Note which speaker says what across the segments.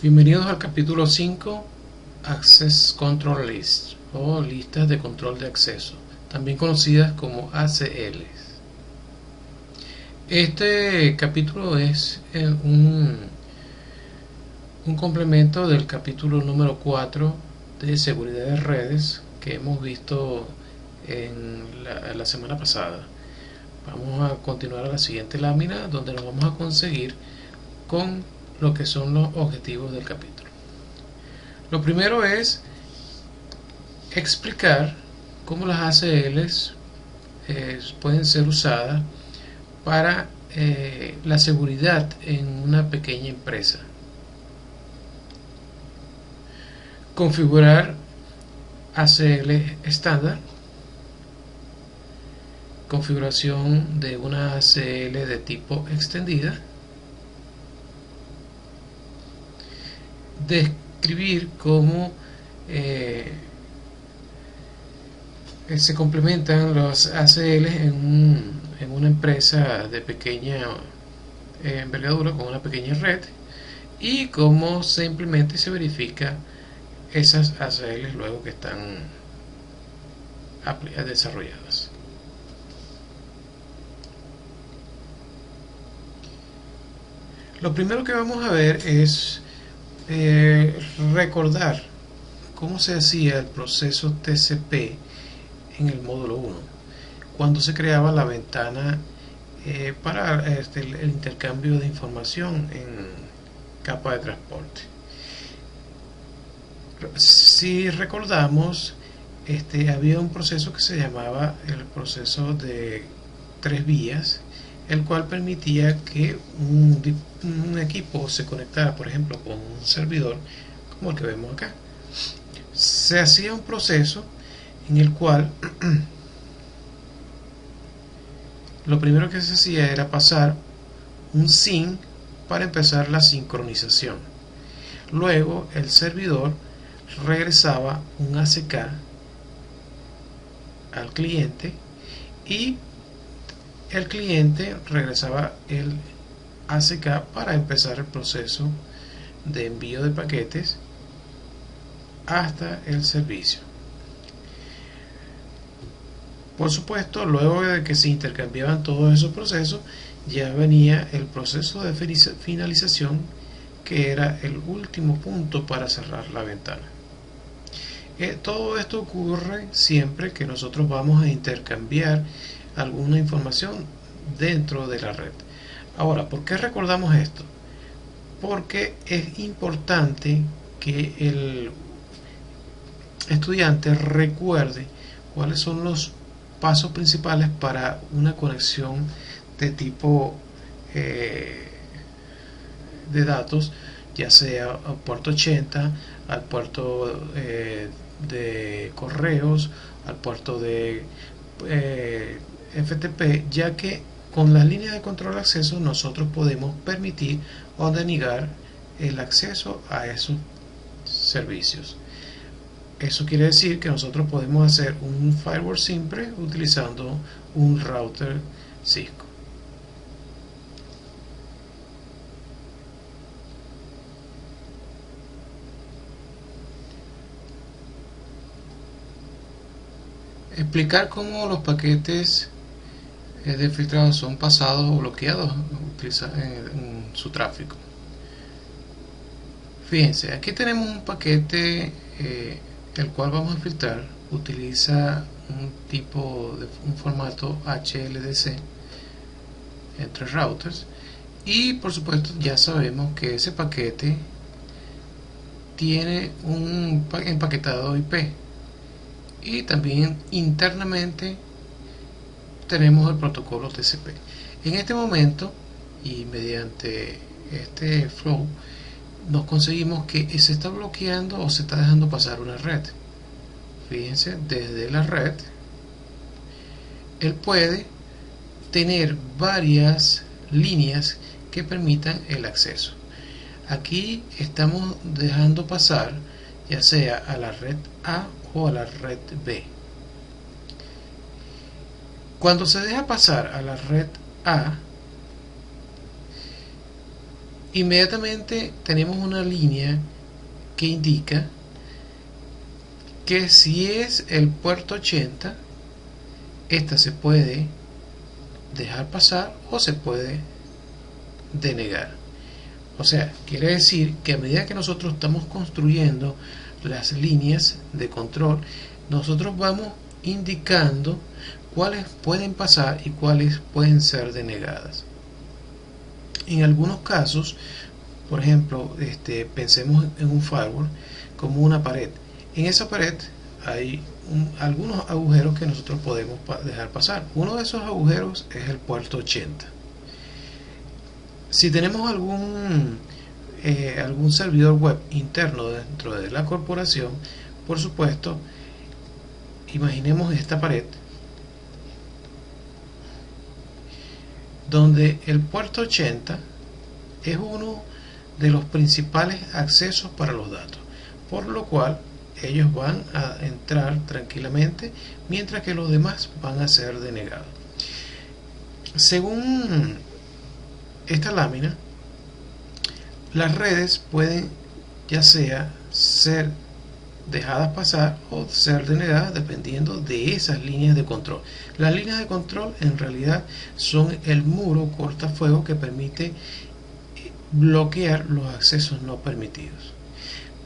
Speaker 1: Bienvenidos al capítulo 5, Access Control List o listas de control de acceso, también conocidas como ACLs. Este capítulo es un complemento del capítulo número 4 de seguridad de redes que hemos visto en la semana pasada. Vamos a continuar a la siguiente lámina donde nos vamos a conseguir con lo que son los objetivos del capítulo. Lo primero es explicar cómo las ACLs pueden ser usadas para la seguridad en una pequeña empresa. Configurar ACL estándar, configuración de una ACL de tipo extendida, describir cómo se complementan los ACLs en una empresa de pequeña envergadura con una pequeña red y cómo se implementa y se verifica esas ACLs luego que están desarrolladas. Lo primero que vamos a ver es recordar cómo se hacía el proceso TCP en el módulo 1, cuando se creaba la ventana para el intercambio de información en capa de transporte. Si recordamos, había un proceso que se llamaba el proceso de 3 vías, el cual permitía que un equipo se conectara, por ejemplo, con un servidor como el que vemos acá. Se hacía un proceso en el cual lo primero que se hacía era pasar un SYN para empezar la sincronización. Luego el servidor regresaba un ACK al cliente y el cliente regresaba el ACK para empezar el proceso de envío de paquetes hasta el servicio. Por supuesto, luego de que se intercambiaban todos esos procesos, ya venía el proceso de finalización, que era el último punto para cerrar la ventana. Todo esto ocurre siempre que nosotros vamos a intercambiar alguna información dentro de la red. Ahora, ¿por qué recordamos esto? Porque es importante que el estudiante recuerde cuáles son los pasos principales para una conexión de tipo de datos, ya sea al puerto 80, al puerto de correos, al puerto de FTP, ya que con las líneas de control de acceso nosotros podemos permitir o denegar el acceso a esos servicios. Eso quiere decir que nosotros podemos hacer un firewall simple utilizando un router Cisco. Explicar cómo los paquetes de filtrado son pasados o bloqueados en su tráfico. Fíjense, aquí tenemos un paquete el cual vamos a filtrar. Utiliza un formato HLDC entre routers y por supuesto ya sabemos que ese paquete tiene un empaquetado IP y también internamente tenemos el protocolo TCP. En este momento y mediante este flow nos conseguimos que se está bloqueando o se está dejando pasar una red. Fíjense, desde la red él puede tener varias líneas que permitan el acceso. Aquí estamos dejando pasar ya sea a la red A o a la red B. Cuando se deja pasar a la red A, inmediatamente tenemos una línea que indica que si es el puerto 80, esta se puede dejar pasar o se puede denegar. O sea, quiere decir que a medida que nosotros estamos construyendo las líneas de control, nosotros vamos indicando cuáles pueden pasar y cuáles pueden ser denegadas. En algunos casos, por ejemplo, pensemos en un firewall como una pared. En esa pared hay algunos agujeros que nosotros podemos dejar pasar. Uno de esos agujeros es el puerto 80. Si tenemos algún servidor web interno dentro de la corporación, por supuesto, imaginemos esta pared donde el puerto 80 es uno de los principales accesos para los datos, por lo cual ellos van a entrar tranquilamente mientras que los demás van a ser denegados. Según esta lámina, las redes pueden ya sea ser dejadas pasar o ser denegadas dependiendo de esas líneas de control. Las líneas de control en realidad son el muro cortafuego que permite bloquear los accesos no permitidos.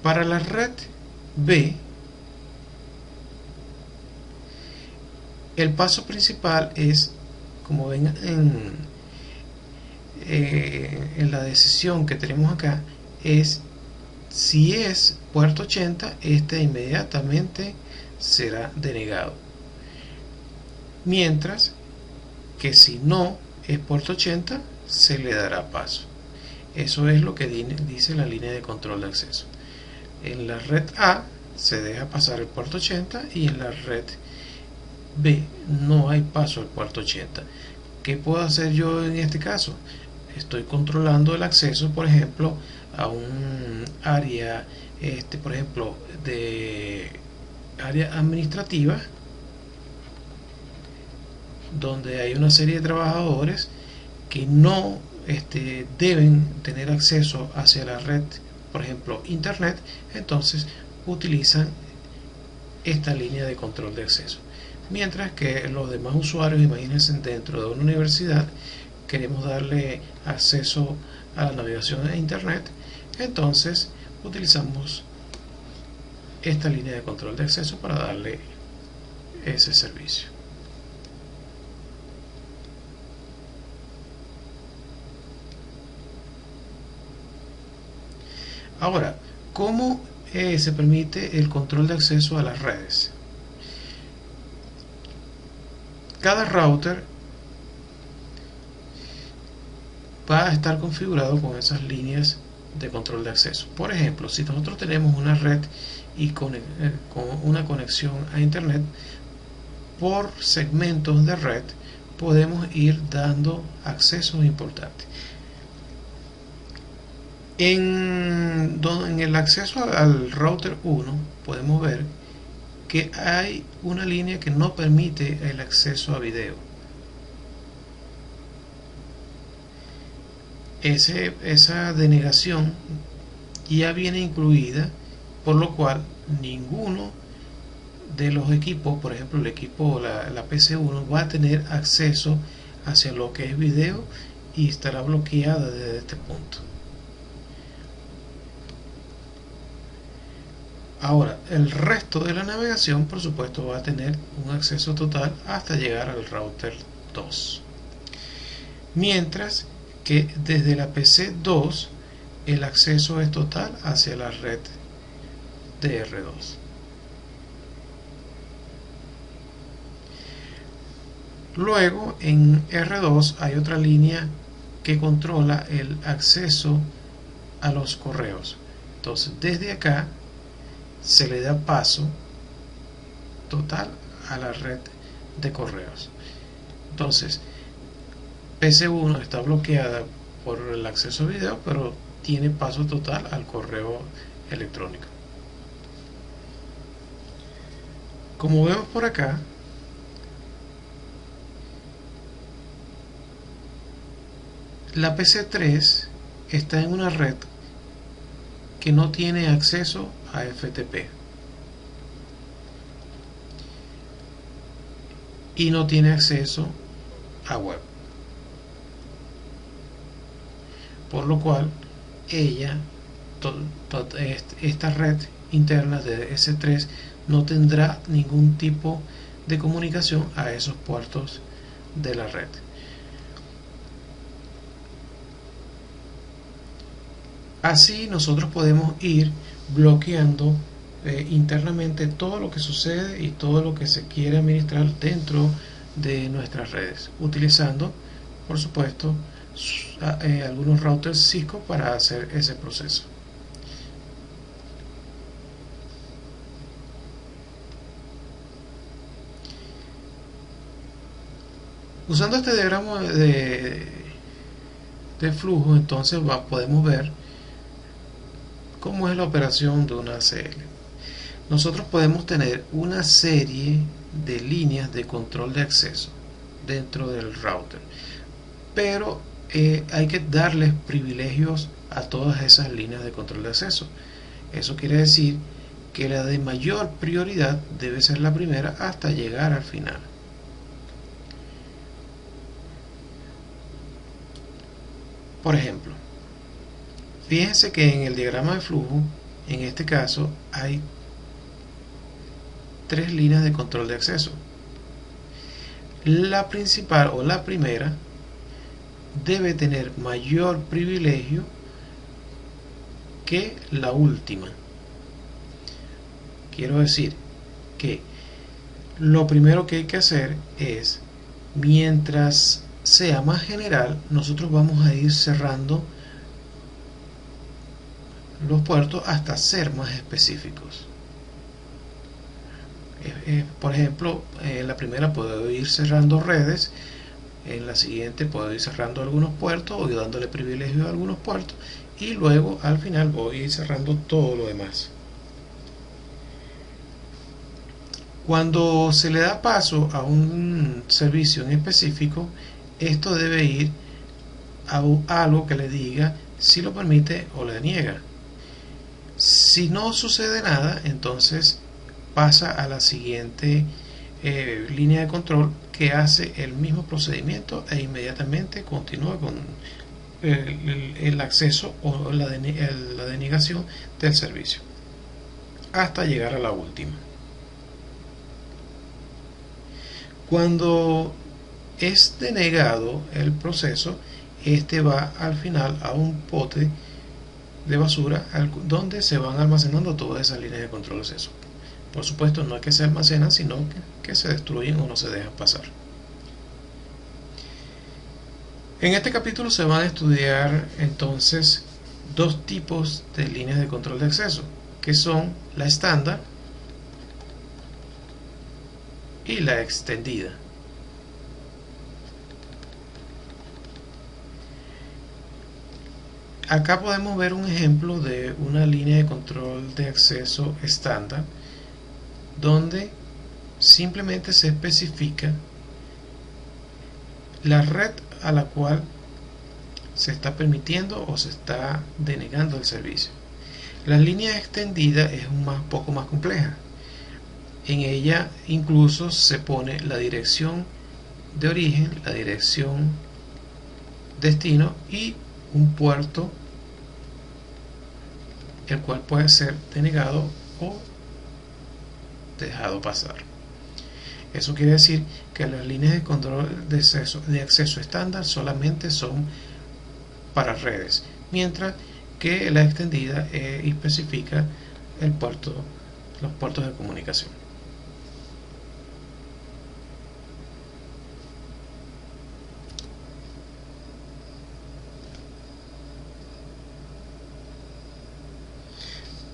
Speaker 1: Para la red B, el paso principal es, como ven en la decisión que tenemos acá, es si es puerto 80, este inmediatamente será denegado, mientras que si no es puerto 80 se le dará paso. Eso es lo que dice la línea de control de acceso. En la red A se deja pasar el puerto 80 y en la red B no hay paso al puerto 80. ¿Qué puedo hacer yo en este caso? Estoy controlando el acceso, por ejemplo, a un área, por ejemplo, de área administrativa, donde hay una serie de trabajadores que no deben tener acceso hacia la red, por ejemplo, internet. Entonces utilizan esta línea de control de acceso. Mientras que los demás usuarios, imagínense, dentro de una universidad, queremos darle acceso a la navegación a internet, entonces utilizamos esta línea de control de acceso para darle ese servicio. Ahora, ¿cómo se permite el control de acceso a las redes? Cada router va a estar configurado con esas líneas de control de acceso. Por ejemplo, si nosotros tenemos una red y con una conexión a internet, por segmentos de red podemos ir dando accesos importantes. En el acceso al router 1 podemos ver que hay una línea que no permite el acceso a video. Esa denegación ya viene incluida, por lo cual ninguno de los equipos, por ejemplo el equipo, la PC1, va a tener acceso hacia lo que es video y estará bloqueada desde este punto. Ahora, el resto de la navegación, por supuesto, va a tener un acceso total hasta llegar al router 2. Mientras que desde la PC 2 el acceso es total hacia la red de R2. Luego en R2 hay otra línea que controla el acceso a los correos. Entonces desde acá se le da paso total a la red de correos. Entonces PC1 está bloqueada por el acceso a video, pero tiene paso total al correo electrónico. Como vemos por acá, la PC3 está en una red que no tiene acceso a FTP y no tiene acceso a web, por lo cual esta red interna de S3 no tendrá ningún tipo de comunicación a esos puertos de la red. Así nosotros podemos ir bloqueando internamente todo lo que sucede y todo lo que se quiere administrar dentro de nuestras redes, utilizando por supuesto algunos routers Cisco para hacer ese proceso. Usando este diagrama de flujo, entonces podemos ver cómo es la operación de una ACL. Nosotros podemos tener una serie de líneas de control de acceso dentro del router, pero hay que darles privilegios a todas esas líneas de control de acceso. Eso quiere decir que la de mayor prioridad debe ser la primera hasta llegar al final. Por ejemplo, fíjense que en el diagrama de flujo, en este caso, hay 3 líneas de control de acceso. La principal o la primera debe tener mayor privilegio que la última. Quiero decir que lo primero que hay que hacer es, mientras sea más general, nosotros vamos a ir cerrando los puertos hasta ser más específicos. Por ejemplo, en la primera puedo ir cerrando redes, en la siguiente puedo ir cerrando algunos puertos o dándole privilegio a algunos puertos, y luego al final voy a ir cerrando todo lo demás. Cuando se le da paso a un servicio en específico, esto debe ir a algo que le diga si lo permite o le niega. Si no sucede nada, entonces pasa a la siguiente línea de control, que hace el mismo procedimiento e inmediatamente continúa con el acceso o la denegación del servicio hasta llegar a la última. Cuando es denegado el proceso, este va al final a un bote de basura donde se van almacenando todas esas líneas de control de acceso. Por supuesto, no es que se almacenan, sino que se destruyen o no se dejan pasar. En este capítulo se van a estudiar entonces 2 tipos de líneas de control de acceso, que son la estándar y la extendida. Acá podemos ver un ejemplo de una línea de control de acceso estándar, donde simplemente se especifica la red a la cual se está permitiendo o se está denegando el servicio. La línea extendida es poco más compleja. En ella incluso se pone la dirección de origen, la dirección destino y un puerto, el cual puede ser denegado o dejado pasar. Eso quiere decir que las líneas de control de acceso estándar solamente son para redes, mientras que la extendida especifica los puertos de comunicación.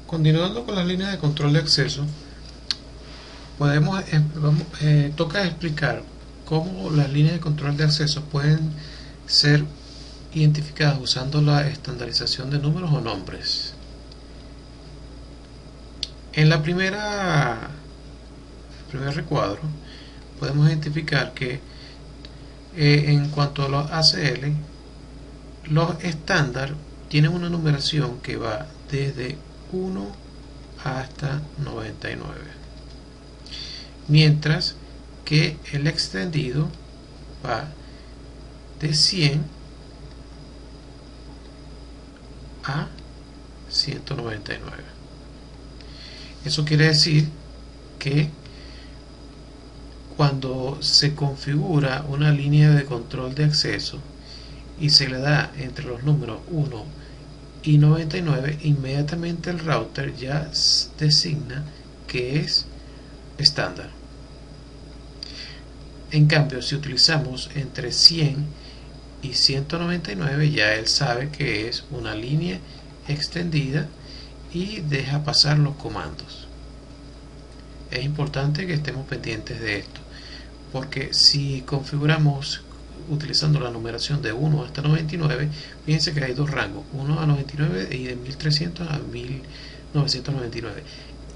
Speaker 1: Continuando con las líneas de control de acceso, toca explicar cómo las líneas de control de acceso pueden ser identificadas usando la estandarización de números o nombres. En el primer recuadro podemos identificar que en cuanto a los ACL, los estándar tienen una numeración que va desde 1 hasta 99, mientras que el extendido va de 100 a 199. Eso quiere decir que cuando se configura una línea de control de acceso y se le da entre los números 1 y 99, inmediatamente el router ya designa que es estándar. En cambio, si utilizamos entre 100 y 199, ya él sabe que es una línea extendida y deja pasar los comandos. Es importante que estemos pendientes de esto, porque si configuramos utilizando la numeración de 1 hasta 99, fíjense que hay dos rangos, 1 a 99 y de 1300 a 1999.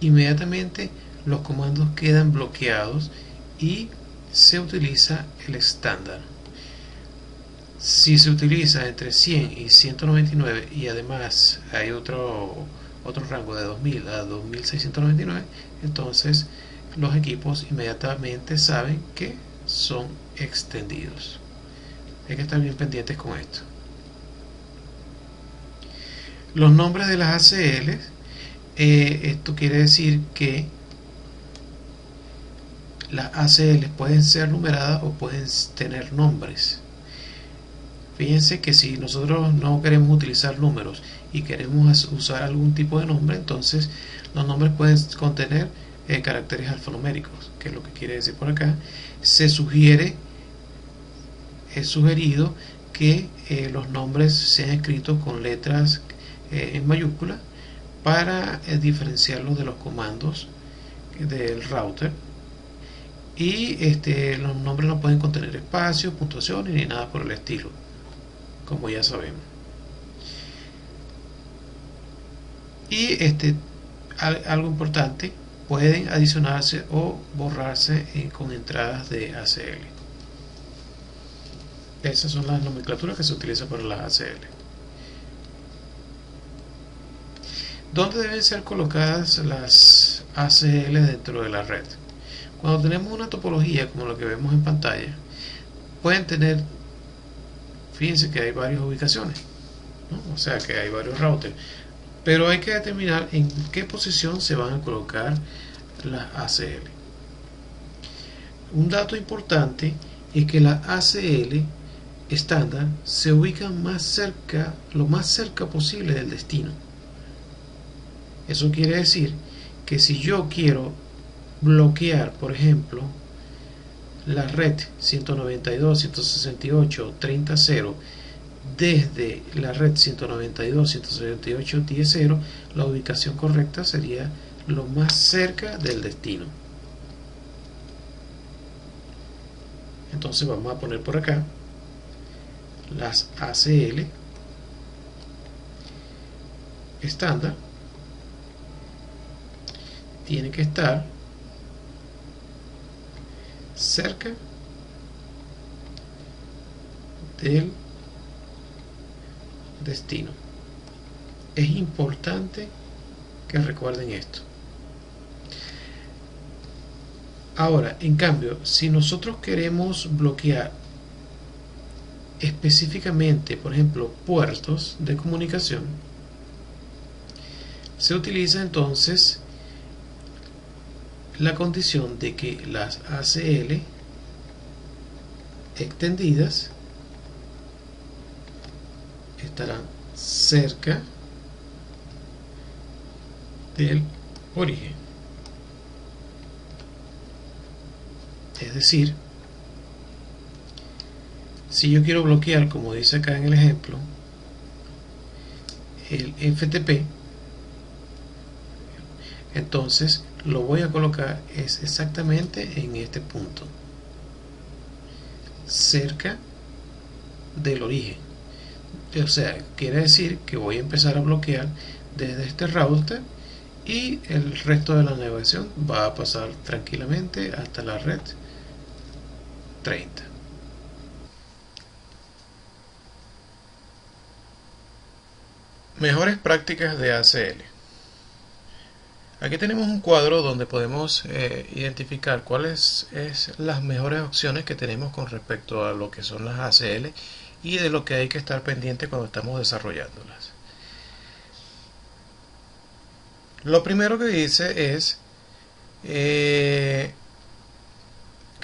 Speaker 1: Inmediatamente los comandos quedan bloqueados y se utiliza el estándar. Si se utiliza entre 100 y 199 y además hay otro rango de 2000 a 2699, entonces los equipos inmediatamente saben que son extendidos. Hay que estar bien pendientes con esto. Los nombres de las ACL, esto quiere decir que las ACL pueden ser numeradas o pueden tener nombres. Fíjense que si nosotros no queremos utilizar números y queremos usar algún tipo de nombre, entonces los nombres pueden contener caracteres alfanuméricos, que es lo que quiere decir por acá. Es sugerido que los nombres sean escritos con letras en mayúscula para diferenciarlos de los comandos del router. Y los nombres no pueden contener espacios, puntuaciones ni nada por el estilo, como ya sabemos. Y algo importante, pueden adicionarse o borrarse con entradas de ACL. Esas son las nomenclaturas que se utilizan para las ACL. ¿Dónde deben ser colocadas las ACL dentro de la red? Cuando tenemos una topología como la que vemos en pantalla, pueden tener, fíjense que hay varias ubicaciones, ¿no? O sea que hay varios routers, pero hay que determinar en qué posición se van a colocar las ACL. Un dato importante es que las ACL estándar se ubican lo más cerca posible del destino. Eso quiere decir que si yo quiero bloquear, por ejemplo, la red 192.168.30.0 desde la red 192.168.10.0, la ubicación correcta sería lo más cerca del destino. Entonces vamos a poner por acá las ACL estándar. Tiene que estar cerca del destino. Es importante que recuerden esto. Ahora, en cambio, si nosotros queremos bloquear específicamente, por ejemplo, puertos de comunicación, se utiliza entonces la condición de que las ACL extendidas estarán cerca del origen. Es decir, si yo quiero bloquear, como dice acá en el ejemplo, el FTP, entonces lo voy a colocar exactamente en este punto, cerca del origen. O sea, quiere decir que voy a empezar a bloquear desde este router y el resto de la navegación va a pasar tranquilamente hasta la red 30. Mejores prácticas de ACL. Aquí tenemos un cuadro donde podemos identificar cuáles es las mejores opciones que tenemos con respecto a lo que son las ACL y de lo que hay que estar pendiente cuando estamos desarrollándolas. Lo primero que dice es que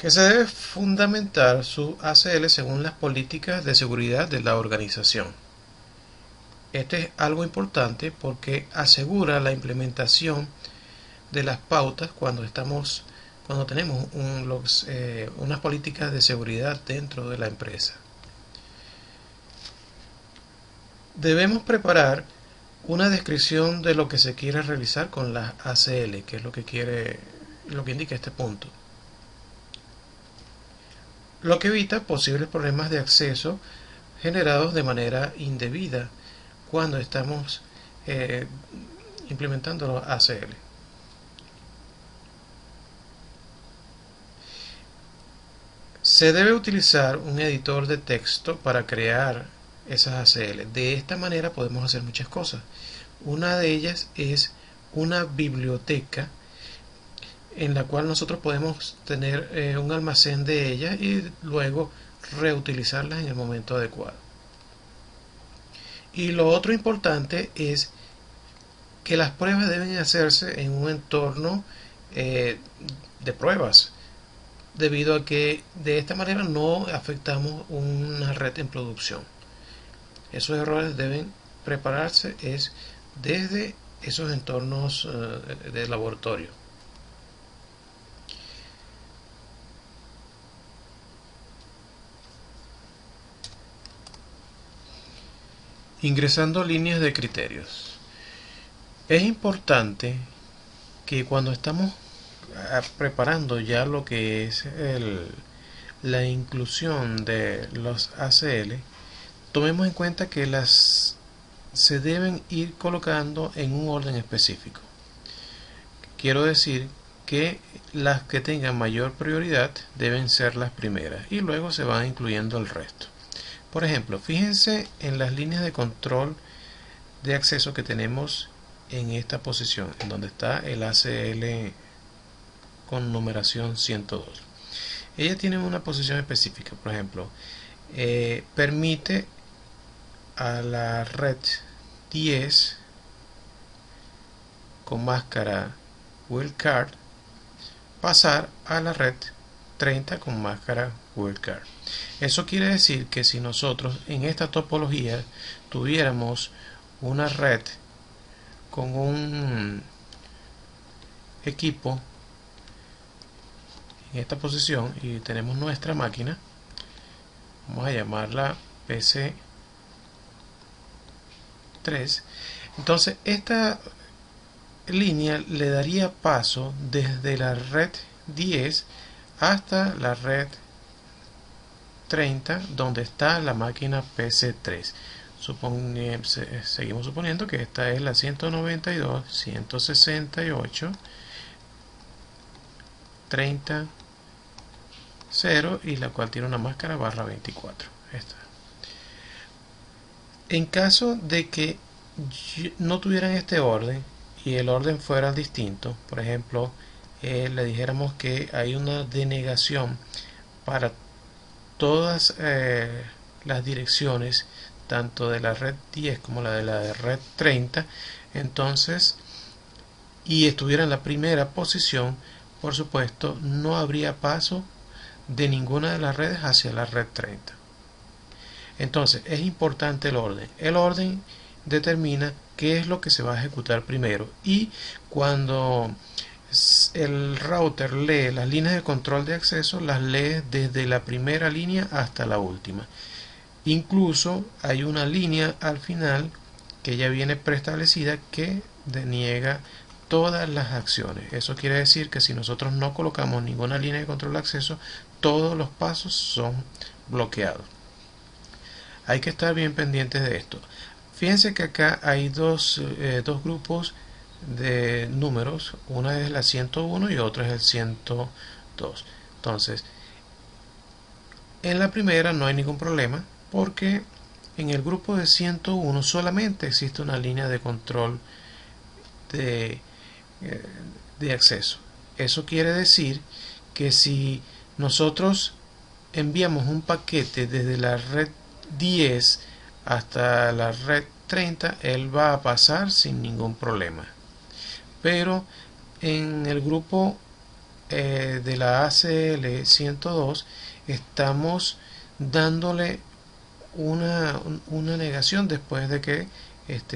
Speaker 1: se debe fundamentar su ACL según las políticas de seguridad de la organización. Este es algo importante porque asegura la implementación de las pautas cuando tenemos unas políticas de seguridad dentro de la empresa. Debemos preparar una descripción de lo que se quiere realizar con las ACL, que es lo que indica este punto. Lo que evita posibles problemas de acceso generados de manera indebida cuando estamos implementando los ACL. Se debe utilizar un editor de texto para crear esas ACL. De esta manera podemos hacer muchas cosas. Una de ellas es una biblioteca en la cual nosotros podemos tener un almacén de ellas y luego reutilizarlas en el momento adecuado. Y lo otro importante es que las pruebas deben hacerse en un entorno de pruebas, debido a que de esta manera no afectamos una red en producción. Esos errores deben prepararse desde esos entornos de laboratorio. Ingresando líneas de criterios. Es importante que cuando estamos preparando ya lo que es la inclusión de los ACL, tomemos en cuenta que se deben ir colocando en un orden específico. Quiero decir que las que tengan mayor prioridad deben ser las primeras y luego se van incluyendo el resto. Por ejemplo, fíjense en las líneas de control de acceso que tenemos en esta posición, en donde está el ACL con numeración 102. Ella tiene una posición específica, por ejemplo, permite a la red 10 con máscara wildcard pasar a la red 30 con máscara wildcard. Eso quiere decir que si nosotros en esta topología tuviéramos una red con un equipo en esta posición y tenemos nuestra máquina, vamos a llamarla PC3, entonces esta línea le daría paso desde la red 10 hasta la red 30 donde está la máquina PC3. Seguimos suponiendo que esta es la 192, 168, 30, 0 y la cual tiene una máscara /24. Esta. En caso de que no tuvieran este orden y el orden fuera distinto, por ejemplo, le dijéramos que hay una denegación para todas las direcciones, tanto de la red 10 como la de la red 30, entonces, y estuviera en la primera posición, por supuesto, no habría paso de ninguna de las redes hacia la red 30. Entonces, es importante el orden. El orden determina qué es lo que se va a ejecutar primero, y cuando el router lee las líneas de control de acceso, las lee desde la primera línea hasta la última. Incluso hay una línea al final que ya viene preestablecida que deniega todas las acciones. Eso quiere decir que si nosotros no colocamos ninguna línea de control de acceso, todos los pasos son bloqueados. Hay que estar bien pendientes de esto. Fíjense que acá hay dos grupos de números, una es la 101 y otra es el 102. Entonces, en la primera no hay ningún problema porque en el grupo de 101 solamente existe una línea de control de, de acceso. Eso quiere decir que si nosotros enviamos un paquete desde la red 10 hasta la red 30, él va a pasar sin ningún problema. Pero en el grupo de la ACL 102 estamos dándole una negación después de que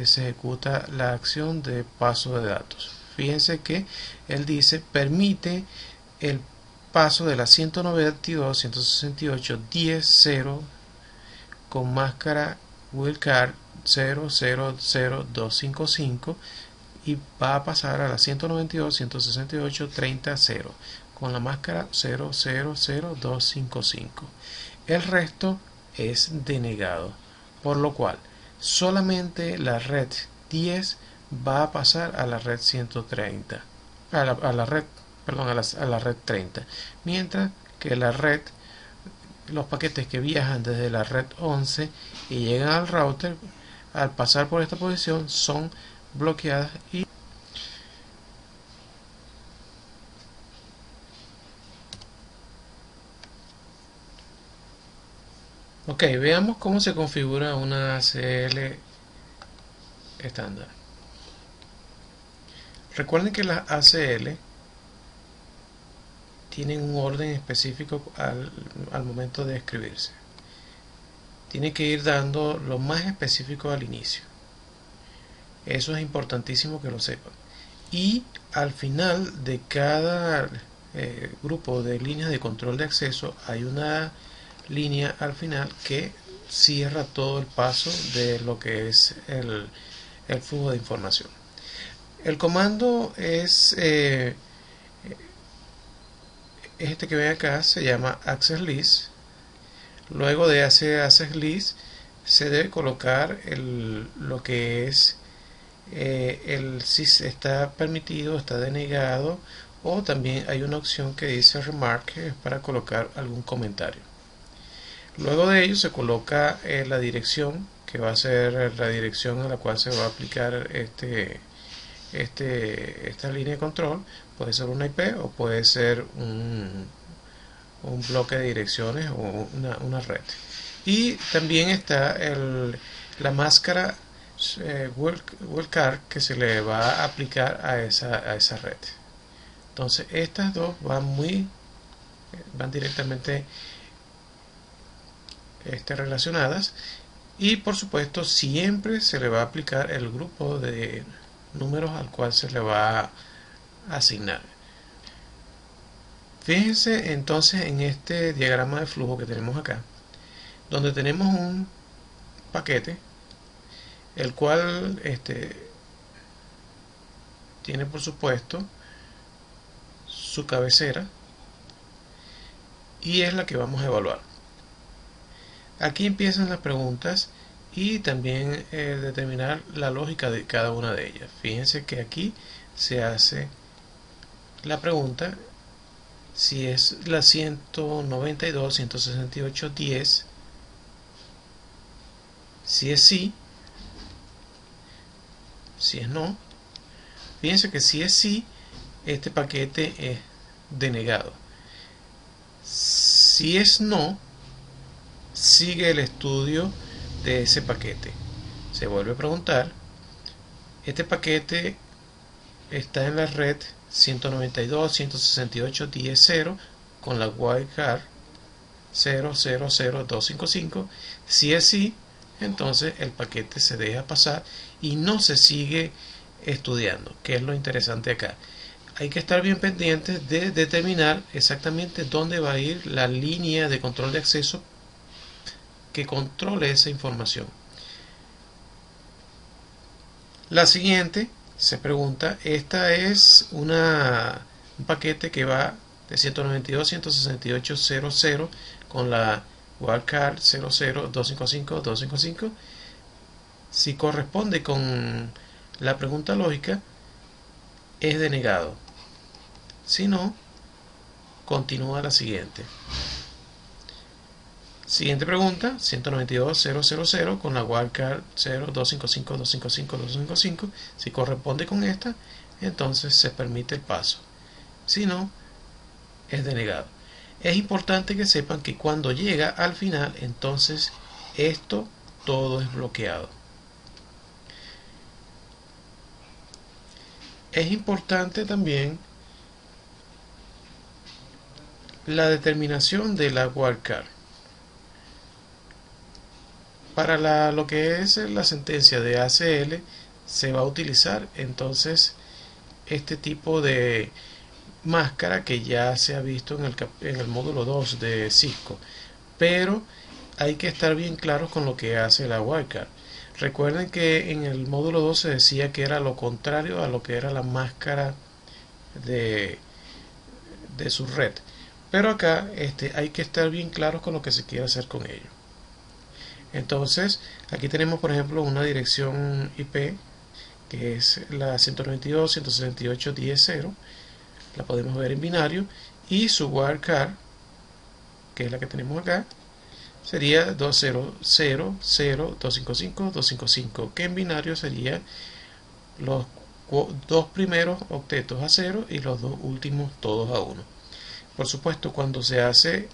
Speaker 1: se ejecuta la acción de paso de datos. Fíjense que él dice permite el paso de la 192.168.10.0 con máscara wildcard 000255 y va a pasar a la 192.168.30.0 con la máscara 000255. El resto es denegado, por lo cual solamente la red 10 va a pasar a la red 130, a la red, perdón, a la red 30, mientras que los paquetes que viajan desde la red 11 y llegan al router, al pasar por esta posición son bloqueadas y ok, veamos cómo se configura una ACL estándar. Recuerden que las ACL tienen un orden específico al momento de escribirse. Tiene que ir dando lo más específico al inicio. Eso es importantísimo que lo sepan. Y al final de cada grupo de líneas de control de acceso hay una línea al final que cierra todo el paso de lo que es el flujo de información. El comando es este que ven acá, se llama access list. Luego de hacer access list se debe colocar lo que es si está permitido, está denegado, o también hay una opción que dice remark para colocar algún comentario. Luego de ello se coloca la dirección, que va a ser la dirección a la cual se va a aplicar esta línea de control. Puede ser una IP o puede ser un bloque de direcciones o una red. Y también está la máscara wildcard que se le va a aplicar a esa red. Entonces estas dos van directamente relacionadas, y por supuesto siempre se le va a aplicar el grupo de números al cual se le va a asignar. Fíjense entonces en este diagrama de flujo que tenemos acá, donde tenemos un paquete el cual tiene por supuesto su cabecera y es la que vamos a evaluar. Aquí empiezan las preguntas y también determinar la lógica de cada una de ellas. Fíjense que aquí se hace la pregunta si es la 192.168.10, si es sí, si es no. Fíjense que si es sí, este paquete es denegado. Si es no, sigue el estudio de ese paquete. Se vuelve a preguntar, este paquete está en la red 192.168.10.0 con la wildcard 000255. Si es sí, entonces el paquete se deja pasar y no se sigue estudiando, que es lo interesante acá. Hay que estar bien pendientes de determinar exactamente dónde va a ir la línea de control de acceso que controle esa información. La siguiente se pregunta, esta es un paquete que va de 192.168.00 con la wildcard 00.255.255. Si corresponde con la pregunta lógica, es denegado. Si no, continúa la siguiente. Siguiente pregunta, 192.000 con la wildcard 0.255.255.255. Si corresponde con esta, entonces se permite el paso. Si no, es denegado. Es importante que sepan que cuando llega al final, entonces esto todo es bloqueado. Es importante también la determinación de la wildcard. Para lo que es la sentencia de ACL se va a utilizar entonces este tipo de máscara que ya se ha visto en el módulo 2 de Cisco, pero hay que estar bien claros con lo que hace la wildcard. Recuerden que en el módulo 2 se decía que era lo contrario a lo que era la máscara de, de su red, pero acá hay que estar bien claros con lo que se quiere hacer con ello. Entonces aquí tenemos por ejemplo una dirección IP que es la 192.168.10.0, la podemos ver en binario, y su wildcard, que es la que tenemos acá, sería 200.255.255, que en binario sería los dos primeros octetos a 0 y los dos últimos todos a 1. Por supuesto, cuando se hace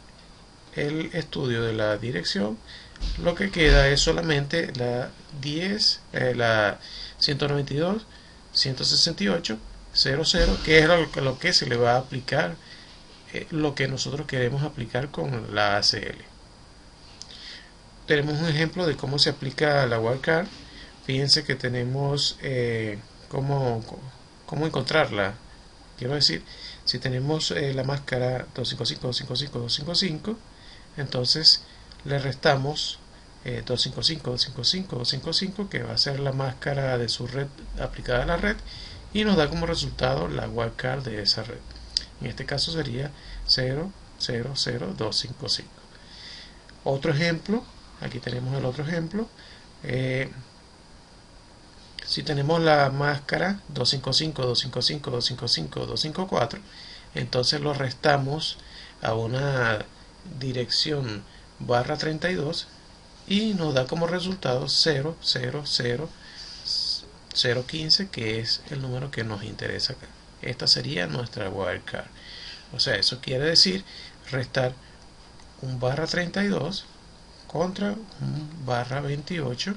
Speaker 1: el estudio de la dirección, lo que queda es solamente la 192.168.00, que es lo que se le va a aplicar, lo que nosotros queremos aplicar con la ACL. Tenemos un ejemplo de cómo se aplica la wildcard. Fíjense que tenemos cómo encontrarla. Quiero decir, si tenemos la máscara 255.255.255, entonces le restamos 255.255.255, que va a ser la máscara de su red aplicada a la red, y nos da como resultado la wildcard de esa red. En este caso sería 0.0.0.255. Otro ejemplo, aquí tenemos el otro ejemplo. Si tenemos la máscara 255.255.255.254, entonces lo restamos a una dirección barra 32 y nos da como resultado 0.0.0.015, que es el número que nos interesa acá. Esta sería nuestra wildcard. O sea, eso quiere decir restar un barra 32 contra un barra 28,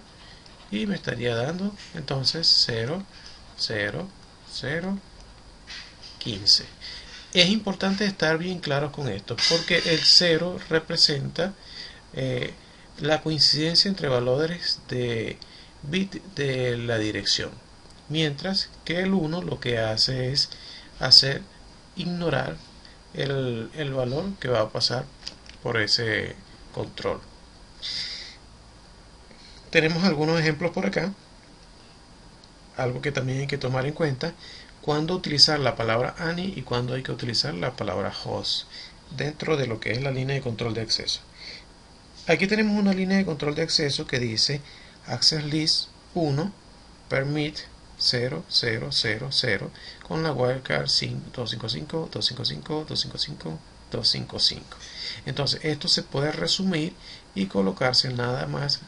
Speaker 1: y me estaría dando entonces 0.0.0.15. Es importante estar bien claros con esto, porque el 0 representa la coincidencia entre valores de bit de la dirección, mientras que el 1 lo que hace es ignorar el valor que va a pasar por ese control. Tenemos algunos ejemplos por acá. Algo que también hay que tomar en cuenta: cuándo utilizar la palabra ANI y cuándo hay que utilizar la palabra host dentro de lo que es la línea de control de acceso. Aquí tenemos una línea de control de acceso que dice access list 1 permit 0.0.0.0 con la wildcard 255.255.255.255. Entonces esto se puede resumir y colocarse nada más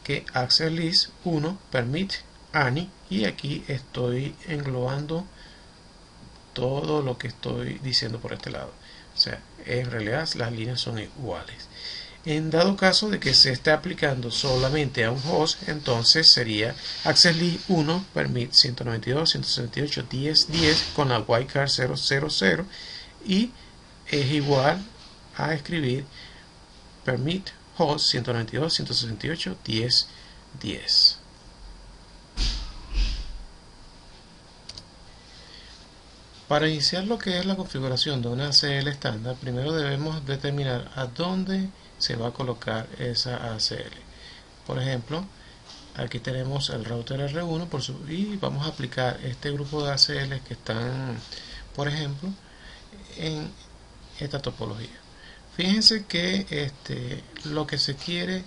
Speaker 1: que access list 1 permit ANI, y aquí estoy englobando todo lo que estoy diciendo por este lado. O sea, en realidad las líneas son iguales. En dado caso de que se esté aplicando solamente a un host, entonces sería access list 1 permit 192.168.10.10 con la wildcard 0.0.0, y es igual a escribir permit host 192.168.10.10. Para iniciar lo que es la configuración de una ACL estándar, primero debemos determinar a dónde se va a colocar esa ACL. Por ejemplo, aquí tenemos el router R1 y vamos a aplicar este grupo de ACL que están, por ejemplo, en esta topología. Fíjense que lo que se quiere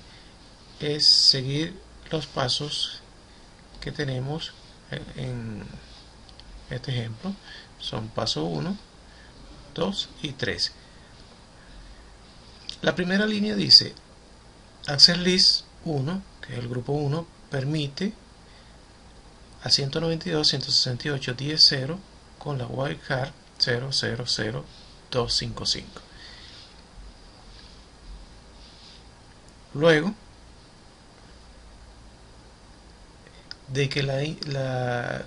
Speaker 1: es seguir los pasos que tenemos en este ejemplo. Son paso 1, 2 y 3. La primera línea dice Access List 1, que es el grupo 1, permite a 192.168.10.0 con la wildcard 000255. Luego de que la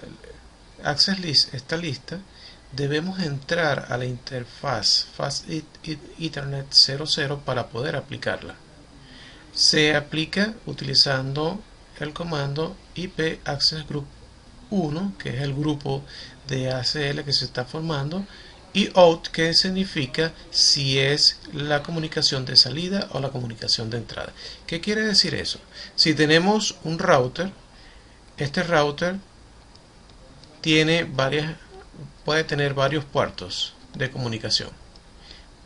Speaker 1: access list está lista, debemos entrar a la interfaz Fast Ethernet 00 para poder aplicarla. Se aplica utilizando el comando IP Access Group 1, que es el grupo de ACL que se está formando, y out, que significa si es la comunicación de salida o la comunicación de entrada. ¿Qué quiere decir eso? Si tenemos un router, este router puede tener varios puertos de comunicación,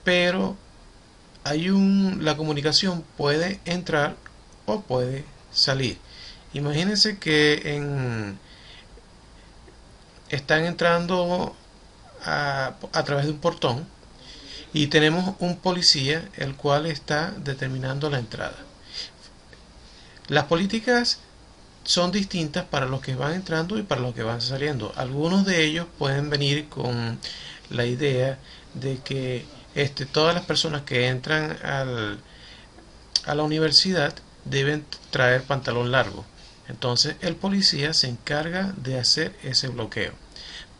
Speaker 1: pero la comunicación puede entrar o puede salir. Imagínense que están entrando a través de un portón y tenemos un policía el cual está determinando la entrada. Las políticas son distintas para los que van entrando y para los que van saliendo. Algunos de ellos pueden venir con la idea de que todas las personas que entran a la universidad deben traer pantalón largo. Entonces el policía se encarga de hacer ese bloqueo.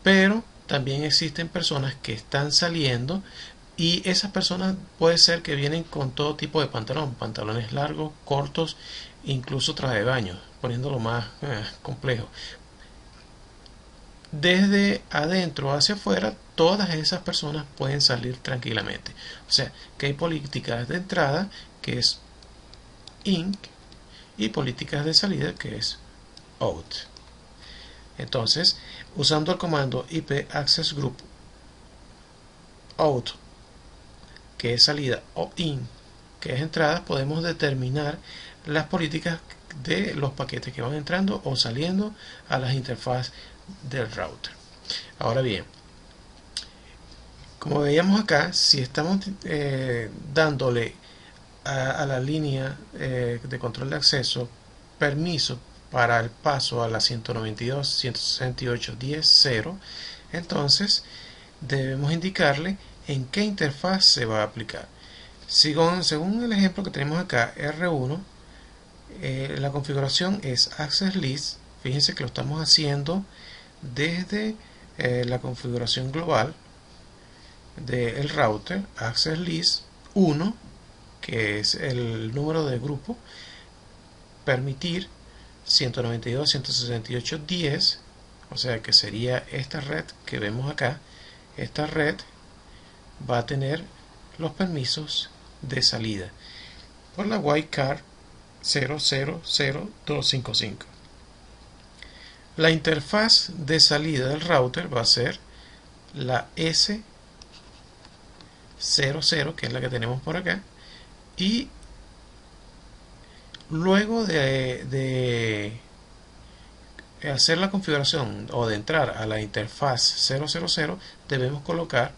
Speaker 1: Pero también existen personas que están saliendo y esas personas puede ser que vienen con todo tipo de pantalones largos, cortos, incluso traje de baño, poniéndolo más complejo. Desde adentro hacia afuera, todas esas personas pueden salir tranquilamente. O sea, que hay políticas de entrada, que es in, y políticas de salida, que es out. Entonces, usando el comando IP Access Group out, que es salida, o in, que es entrada, podemos determinar las políticas de los paquetes que van entrando o saliendo a las interfaces del router. Ahora bien, como veíamos acá, si estamos dándole a la línea de control de acceso permiso para el paso a la 192.168.10.0, entonces debemos indicarle en qué interfaz se va a aplicar. Según el ejemplo que tenemos acá, R1, la configuración es Access List. Fíjense que lo estamos haciendo desde la configuración global del router, Access List 1, que es el número de grupo, permitir 192.168.10, o sea que sería esta red que vemos acá. Esta red va a tener los permisos de salida por la wildcard 000255. La interfaz de salida del router va a ser la S00, que es la que tenemos por acá, y luego de hacer la configuración o de entrar a la interfaz 000, debemos colocar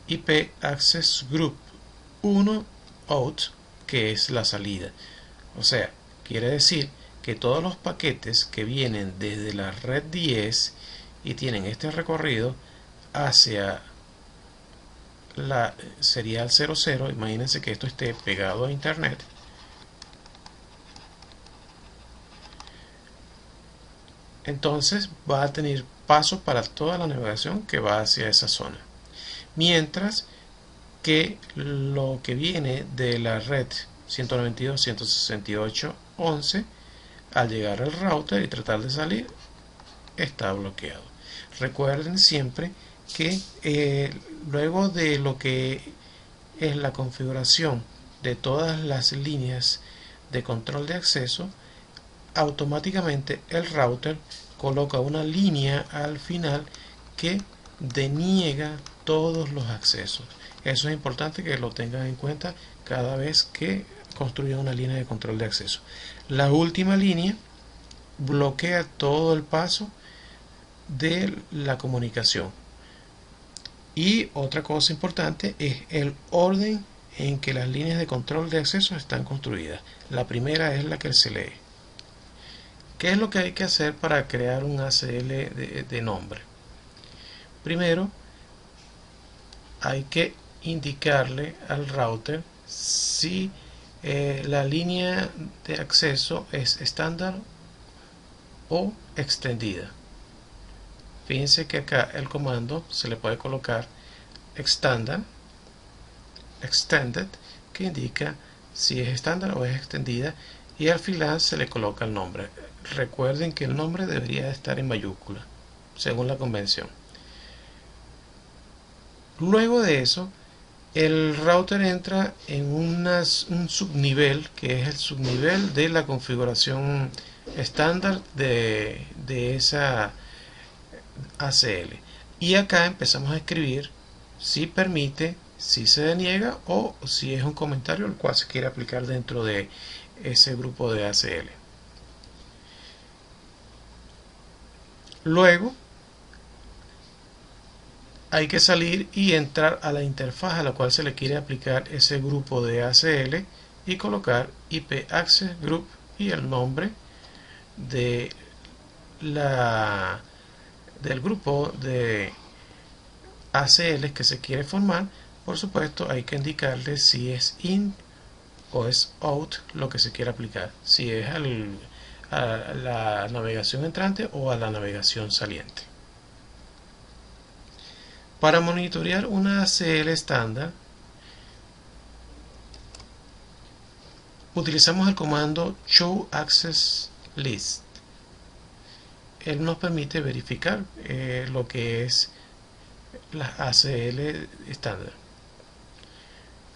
Speaker 1: IP Access Group 1 out, que es la salida. O sea, quiere decir que todos los paquetes que vienen desde la red 10 y tienen este recorrido hacia la serial 00, imagínense que esto esté pegado a internet, entonces va a tener paso para toda la navegación que va hacia esa zona. Mientras que lo que viene de la red 192.168.11, al llegar al router y tratar de salir, está bloqueado. Recuerden siempre que luego de lo que es la configuración de todas las líneas de control de acceso, automáticamente el router coloca una línea al final que deniega todos los accesos. Eso es importante que lo tengan en cuenta cada vez que construyan una línea de control de acceso. La última línea bloquea todo el paso de la comunicación. Y otra cosa importante es el orden en que las líneas de control de acceso están construidas. La primera es la que se lee. ¿Qué es lo que hay que hacer para crear un ACL de nombre? Primero, hay que indicarle al router si la línea de acceso es estándar o extendida. Fíjense que acá el comando se le puede colocar extended, que indica si es estándar o es extendida, y al final se le coloca el nombre. Recuerden que el nombre debería estar en mayúscula según la convención. Luego de eso, el router entra en un subnivel, que es el subnivel de la configuración estándar de esa ACL. Y acá empezamos a escribir si permite, si se deniega o si es un comentario el cual se quiere aplicar dentro de ese grupo de ACL. Luego hay que salir y entrar a la interfaz a la cual se le quiere aplicar ese grupo de ACL y colocar IP Access Group y el nombre de del grupo de ACL que se quiere formar. Por supuesto, hay que indicarle si es in o es out lo que se quiere aplicar, si es a la navegación entrante o a la navegación saliente. Para monitorear una ACL estándar, utilizamos el comando show access list. Él nos permite verificar lo que es la ACL estándar.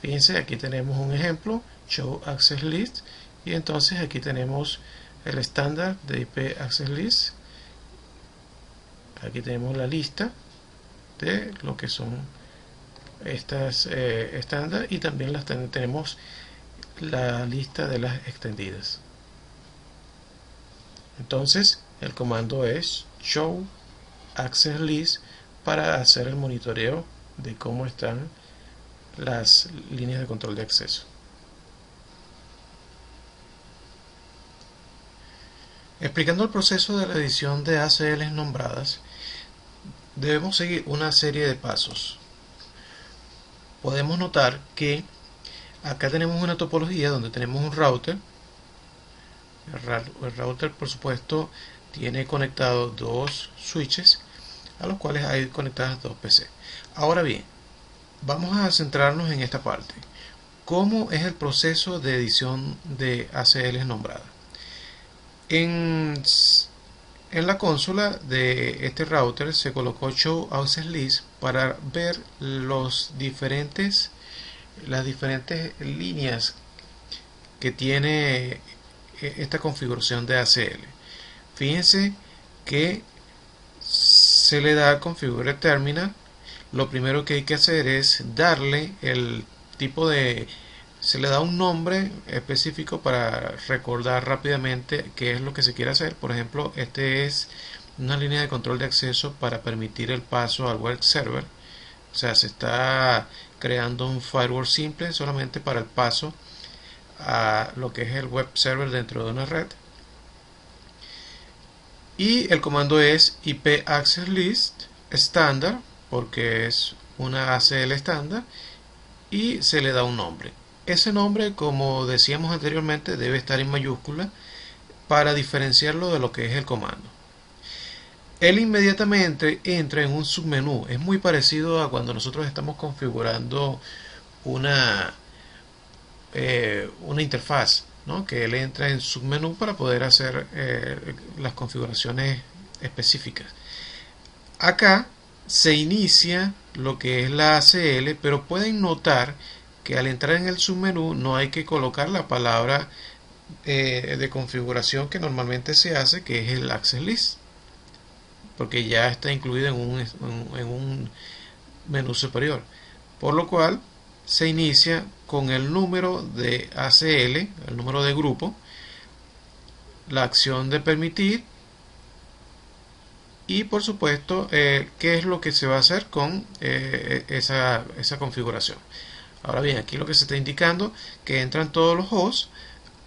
Speaker 1: Fíjense, aquí tenemos un ejemplo, show access list, y entonces aquí tenemos el estándar de IP access list. Aquí tenemos la lista de lo que son estas estándar, y también tenemos la lista de las extendidas. Entonces el comando es show access list para hacer el monitoreo de cómo están las líneas de control de acceso. Explicando el proceso de la edición de ACLs nombradas, debemos seguir una serie de pasos. Podemos notar que acá tenemos una topología donde tenemos un router. El router, por supuesto, tiene conectados dos switches a los cuales hay conectadas dos PC. Ahora bien, vamos a centrarnos en esta parte. ¿Cómo es el proceso de edición de ACLs nombradas? En la consola de este router se colocó show access list para ver las diferentes líneas que tiene esta configuración de ACL. Fíjense que se le da configure terminal. Lo primero que hay que hacer es darle el tipo de... se le da un nombre específico para recordar rápidamente qué es lo que se quiere hacer. Por ejemplo, este es una línea de control de acceso para permitir el paso al web server. O sea, se está creando un firewall simple solamente para el paso a lo que es el web server dentro de una red. Y el comando es IP access list estándar, porque es una ACL estándar, y se le da un nombre. Ese nombre, como decíamos anteriormente, debe estar en mayúscula para diferenciarlo de lo que es el comando. Él inmediatamente entra en un submenú. Es muy parecido a cuando nosotros estamos configurando una interfaz, ¿no? Que él entra en submenú para poder hacer las configuraciones específicas. Acá se inicia lo que es la ACL, pero pueden notar que al entrar en el submenú no hay que colocar la palabra de configuración que normalmente se hace, que es el access list, porque ya está incluido en un menú superior, por lo cual se inicia con el número de ACL, el número de grupo, la acción de permitir y por supuesto qué es lo que se va a hacer con esa configuración. Ahora bien, aquí lo que se está indicando que entran todos los hosts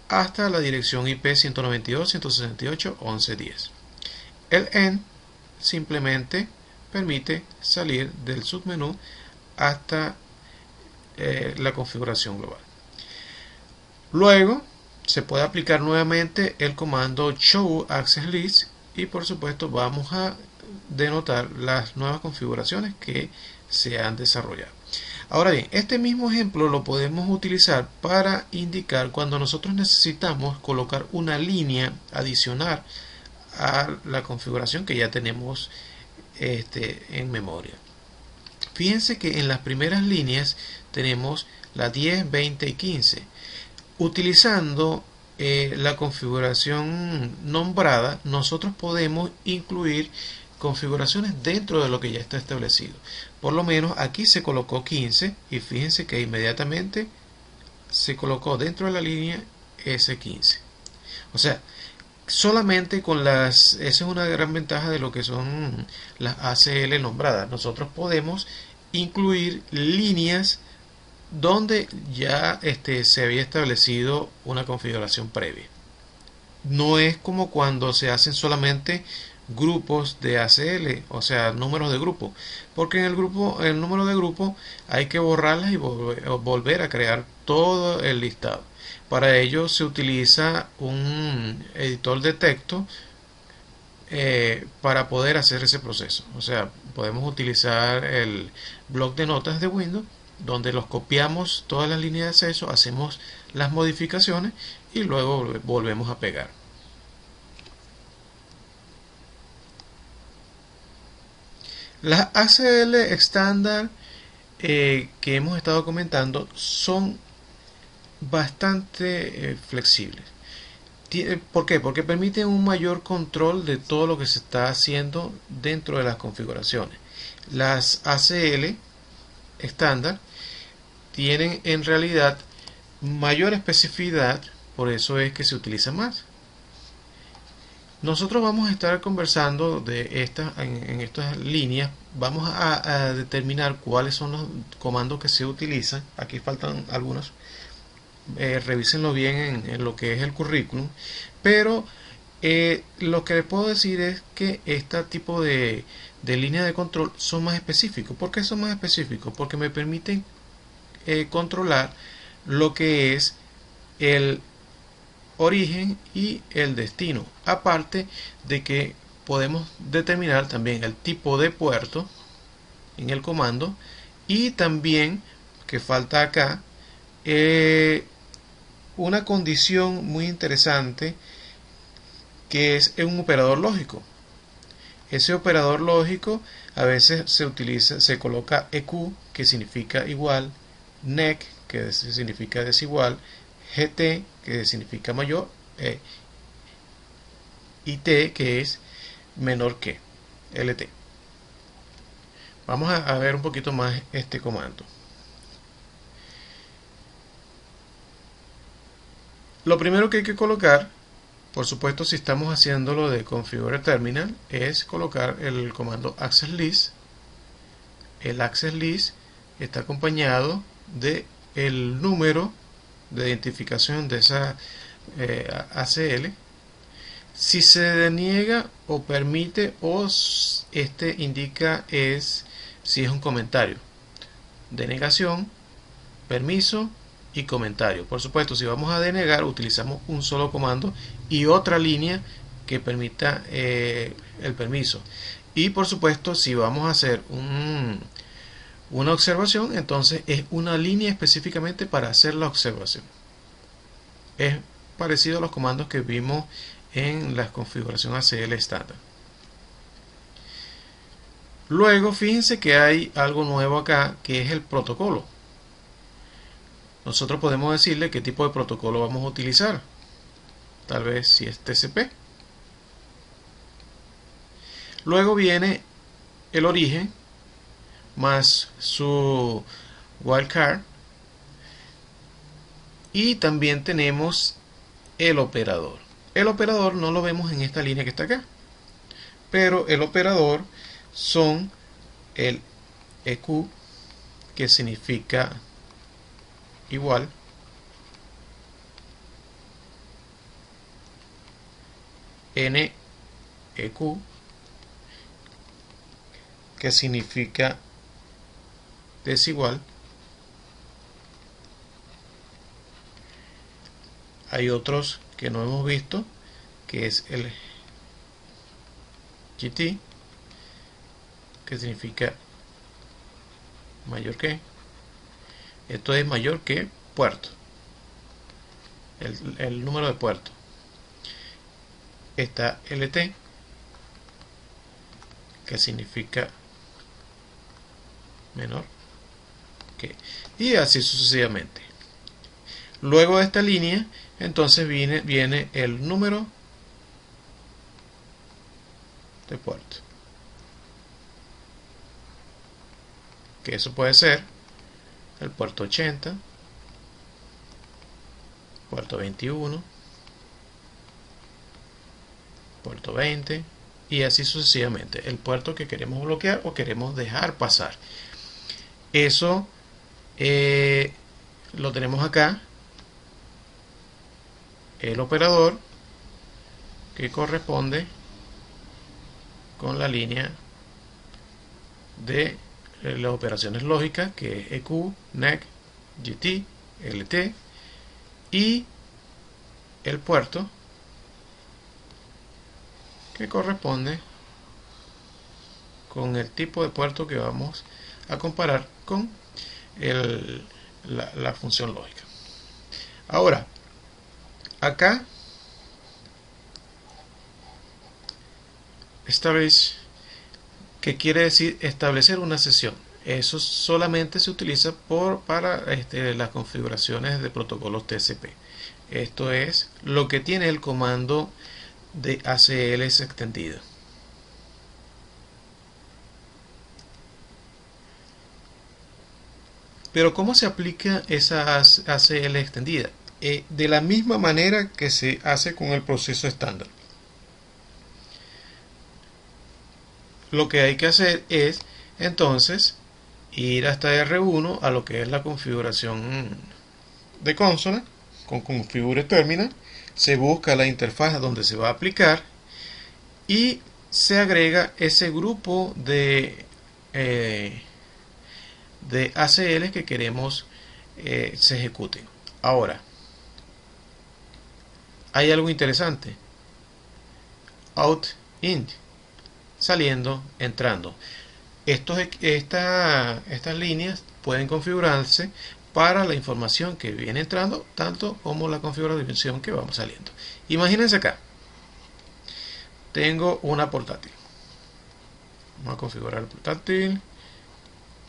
Speaker 1: hasta la dirección IP 192.168.11.10. El end simplemente permite salir del submenú hasta la configuración global. Luego se puede aplicar nuevamente el comando show access list y por supuesto vamos a denotar las nuevas configuraciones que se han desarrollado. Ahora bien, este mismo ejemplo lo podemos utilizar para indicar cuando nosotros necesitamos colocar una línea adicional a la configuración que ya tenemos en memoria. Fíjense que en las primeras líneas tenemos la 10, 20 y 15. Utilizando la configuración nombrada, nosotros podemos incluir configuraciones dentro de lo que ya está establecido. Por lo menos aquí se colocó 15 y fíjense que inmediatamente se colocó dentro de la línea S15. O sea, solamente con esa es una gran ventaja de lo que son las ACL nombradas. Nosotros podemos incluir líneas donde ya se había establecido una configuración previa. No es como cuando se hacen solamente grupos de ACL, o sea, números de grupo, porque en el número de grupo hay que borrarlas y volver a crear todo el listado. Para ello se utiliza un editor de texto para poder hacer ese proceso. O sea, podemos utilizar el bloc de notas de Windows, donde los copiamos todas las líneas de acceso, hacemos las modificaciones y luego volvemos a pegar. Las ACL estándar que hemos estado comentando son bastante flexibles. ¿Por qué? Porque permiten un mayor control de todo lo que se está haciendo dentro de las configuraciones. Las ACL estándar tienen en realidad mayor especificidad, por eso es que se utiliza más. Nosotros vamos a estar conversando de en estas líneas, vamos a determinar cuáles son los comandos que se utilizan. Aquí faltan algunos, revísenlo bien en lo que es el currículum, pero lo que les puedo decir es que este tipo de líneas de control son más específicos. ¿Por qué son más específicos? Porque me permiten controlar lo que es el origen y el destino, aparte de que podemos determinar también el tipo de puerto en el comando y también, que falta acá, una condición muy interesante que es un operador lógico. Ese operador lógico a veces se coloca EQ, que significa igual, NEC, que significa desigual, GT, que significa mayor, y T, que es menor que, LT. Vamos a ver un poquito más este comando. Lo primero que hay que colocar, por supuesto si estamos haciéndolo de Configure Terminal, es colocar el comando access list. El access list está acompañado de el número de identificación de esa ACL. Si se deniega o permite o indica si es un comentario. Denegación, permiso y comentario. Por supuesto, si vamos a denegar, utilizamos un solo comando y otra línea que permita el permiso. Y por supuesto, si vamos a hacer una observación, entonces es una línea específicamente para hacer la observación. Es parecido a los comandos que vimos en la configuración ACL estándar. Luego fíjense que hay algo nuevo acá, que es el protocolo. Nosotros podemos decirle qué tipo de protocolo vamos a utilizar. Tal vez si es TCP. Luego viene el origen más su wildcard. Y también tenemos el operador. El operador no lo vemos en esta línea que está acá, pero el operador son el EQ, que significa igual NEQ, que significa desigual. Hay otros que no hemos visto, que es el GT, que significa mayor que. Esto es mayor que puerto, el número de puertos. Está LT, que significa menor que, y así sucesivamente. Luego de esta línea, entonces viene el número de puerto, que eso puede ser el puerto 80, puerto 21, puerto 20 y así sucesivamente, el puerto que queremos bloquear o queremos dejar pasar. Eso lo tenemos acá, el operador que corresponde con la línea de las operaciones lógicas, que es EQ, NEC, GT, LT, y el puerto que corresponde con el tipo de puerto que vamos a comparar con la función lógica. Ahora, acá establish, que quiere decir establecer una sesión. Eso solamente se utiliza para las configuraciones de protocolos TCP. Esto es lo que tiene el comando de ACLs extendido. Pero ¿cómo se aplica esa ACL extendida? De la misma manera que se hace con el proceso estándar. Lo que hay que hacer es entonces ir hasta R1 a lo que es la configuración de consola, con configure terminal, se busca la interfaz donde se va a aplicar y se agrega ese grupo de ACL que queremos se ejecuten. Ahora, hay algo interesante: out, in, saliendo, entrando. Estas líneas pueden configurarse para la información que viene entrando, tanto como la configuración que vamos saliendo. Imagínense acá, tengo una portátil. Vamos a configurar el portátil.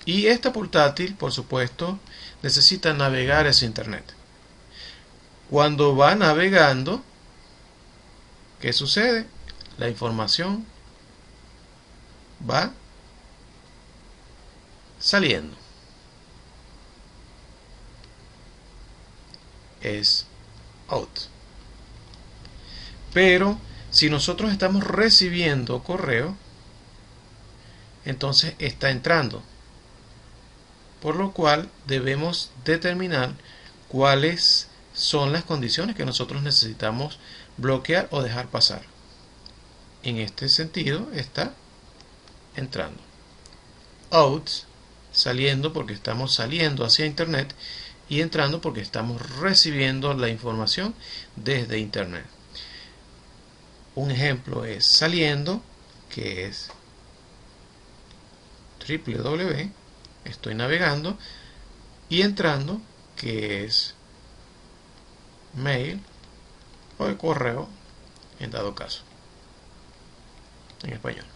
Speaker 1: Y esta portátil, por supuesto, necesita navegar ese internet. Cuando va navegando, ¿qué sucede? La información va saliendo. Es out. Pero si nosotros estamos recibiendo correo, entonces está entrando. Por lo cual debemos determinar cuáles son las condiciones que nosotros necesitamos bloquear o dejar pasar. En este sentido está entrando. Out, saliendo porque estamos saliendo hacia internet, y entrando porque estamos recibiendo la información desde internet. Un ejemplo es saliendo, que es www, estoy navegando, y entrando, que es mail o el correo en dado caso, en español.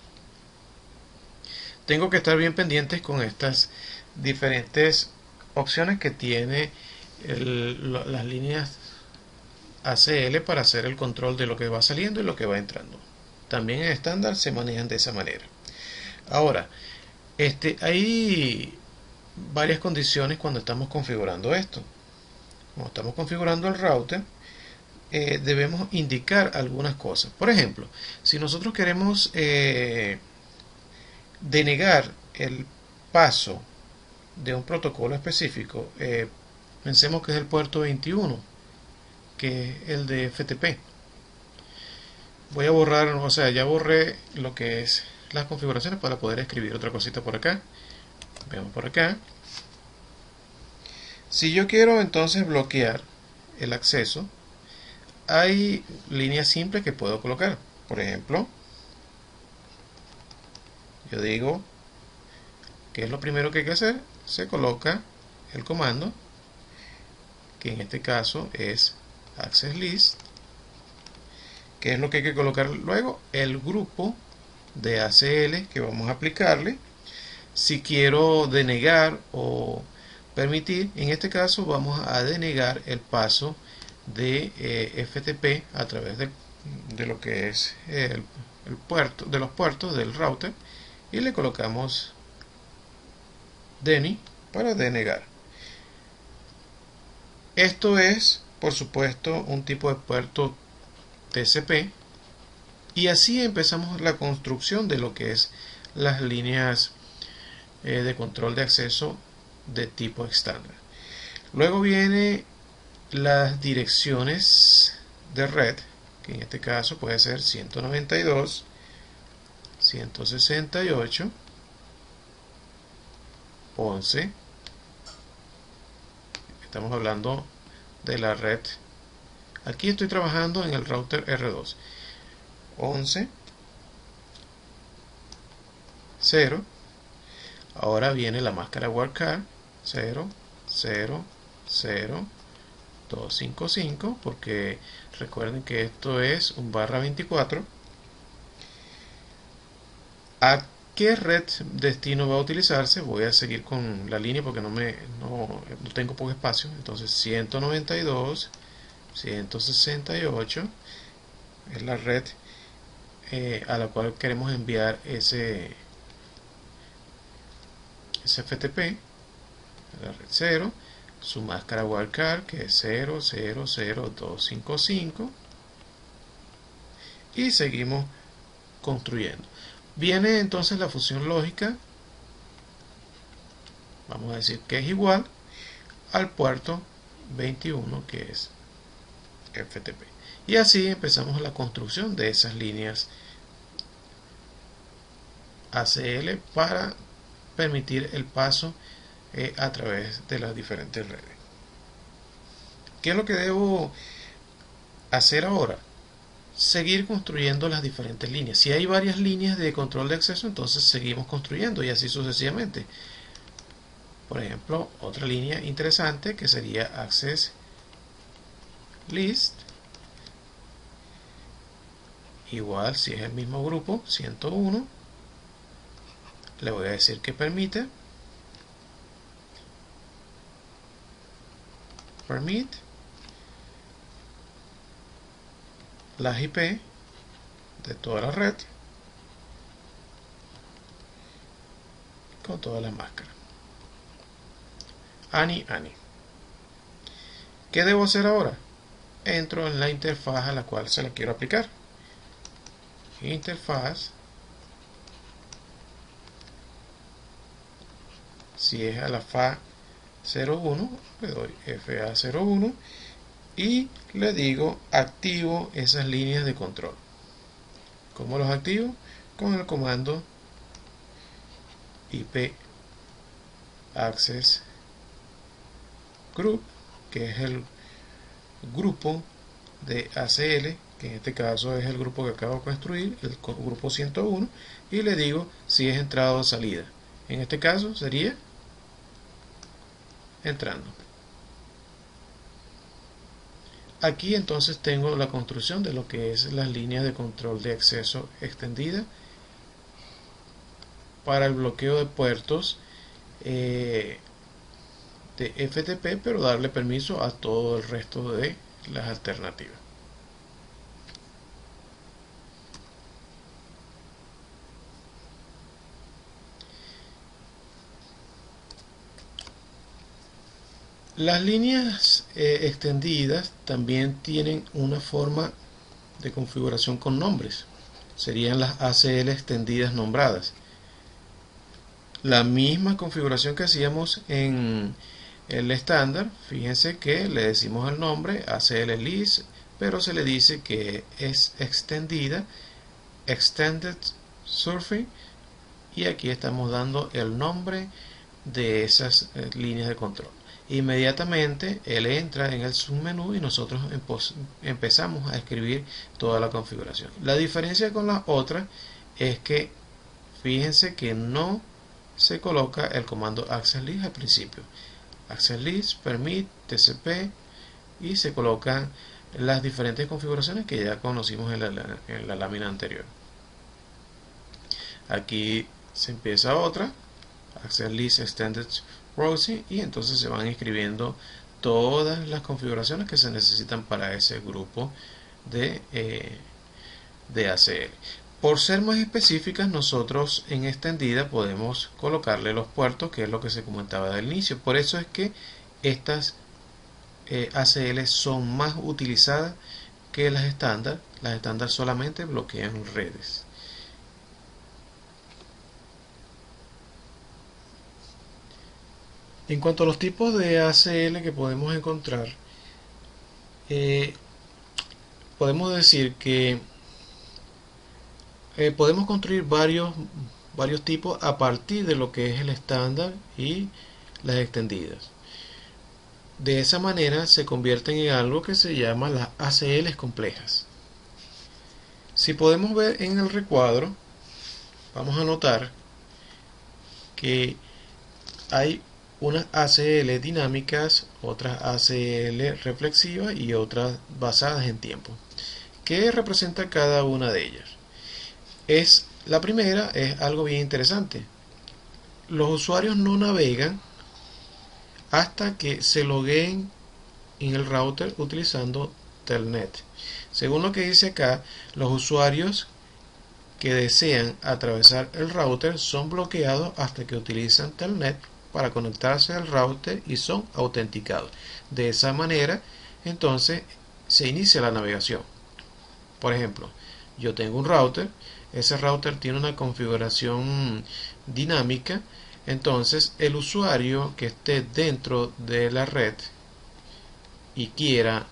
Speaker 1: Tengo que estar bien pendientes con estas diferentes opciones que tiene las líneas ACL para hacer el control de lo que va saliendo y lo que va entrando. También en estándar se manejan de esa manera. Ahora, hay varias condiciones cuando estamos configurando esto. Cuando estamos configurando el router, debemos indicar algunas cosas. Por ejemplo, si nosotros queremos denegar el paso de un protocolo específico, Pensemos que es el puerto 21, que es el de FTP. Voy a borrar, o sea, ya borré lo que es las configuraciones para poder escribir otra cosita por acá. Veamos por acá. Si yo quiero entonces bloquear el acceso, hay líneas simples que puedo colocar. Por ejemplo, yo digo que es lo primero que hay que hacer. Se coloca el comando, que en este caso es access list. ¿Qué es lo que hay que colocar luego? El grupo de ACL que vamos a aplicarle. Si quiero denegar o permitir, en este caso vamos a denegar el paso de FTP a través de lo que es el puerto, de los puertos del router, y le colocamos deny para denegar. Esto es, por supuesto, un tipo de puerto TCP, y así empezamos la construcción de lo que es las líneas de control de acceso de tipo estándar. Luego viene las direcciones de red, que en este caso puede ser 192, 168, 11. Estamos hablando de la red. Aquí estoy trabajando en el router R2. 11, 0. Ahora viene la máscara wildcard 0, 0, 0, 255, porque recuerden que esto es un /24. ¿A qué red destino va a utilizarse? Voy a seguir con la línea porque no tengo poco espacio. Entonces 192, 168 es la red a la cual queremos enviar ese FTP, la red 0, su máscara wildcard que es 0, 0, 0, 255, y seguimos construyendo. Viene entonces la función lógica, vamos a decir que es igual al puerto 21 que es FTP, y así empezamos la construcción de esas líneas ACL para permitir el paso a través de las diferentes redes. ¿Qué es lo que debo hacer ahora? Seguir construyendo las diferentes líneas. Si hay varias líneas de control de acceso, entonces seguimos construyendo y así sucesivamente. Por ejemplo, otra línea interesante que sería access list, igual si es el mismo grupo 101, le voy a decir que permite permit las IP de toda la red con todas las máscaras. Ani. ¿Qué debo hacer ahora? Entro en la interfaz a la cual se la quiero aplicar. Interfaz. Si es a la FA01, le doy FA01 y le digo activo esas líneas de control. ¿Cómo los activo? Con el comando IP access group, que es el grupo de ACL, que en este caso es el grupo que acabo de construir, el grupo 101, y le digo si es entrada o salida. En este caso sería entrando. Aquí entonces tengo la construcción de lo que es las líneas de control de acceso extendida para el bloqueo de puertos de FTP, pero darle permiso a todo el resto de las alternativas. Las líneas extendidas también tienen una forma de configuración con nombres. Serían las ACL extendidas nombradas. La misma configuración que hacíamos en el estándar, fíjense que le decimos el nombre ACL list, pero se le dice que es extendida, extended surfing, y aquí estamos dando el nombre de esas líneas de control. Inmediatamente él entra en el submenú y nosotros empezamos a escribir toda la configuración. La diferencia con las otras es que fíjense que no se coloca el comando access list al principio. Access list, permit, tcp, y se colocan las diferentes configuraciones que ya conocimos en la lámina anterior. Aquí se empieza otra, access list extended browsing, y entonces se van escribiendo todas las configuraciones que se necesitan para ese grupo de ACL. Por ser más específicas, nosotros en extendida podemos colocarle los puertos, que es lo que se comentaba del inicio. Por eso es que estas ACL son más utilizadas que las estándar. Las estándar solamente bloquean redes. En cuanto a los tipos de ACL que podemos encontrar, podemos decir que podemos construir varios tipos a partir de lo que es el estándar y las extendidas. De esa manera se convierten en algo que se llama las ACLs complejas. Si podemos ver en el recuadro, vamos a notar que hay unas ACL dinámicas, otras ACL reflexivas y otras basadas en tiempo. ¿Qué representa cada una de ellas? La primera es algo bien interesante. Los usuarios no navegan hasta que se logueen en el router utilizando Telnet. Según lo que dice acá, los usuarios que desean atravesar el router son bloqueados hasta que utilizan Telnet para conectarse al router y son autenticados. De esa manera, entonces, se inicia la navegación. Por ejemplo, yo tengo un router, ese router tiene una configuración dinámica, entonces el usuario que esté dentro de la red y quiera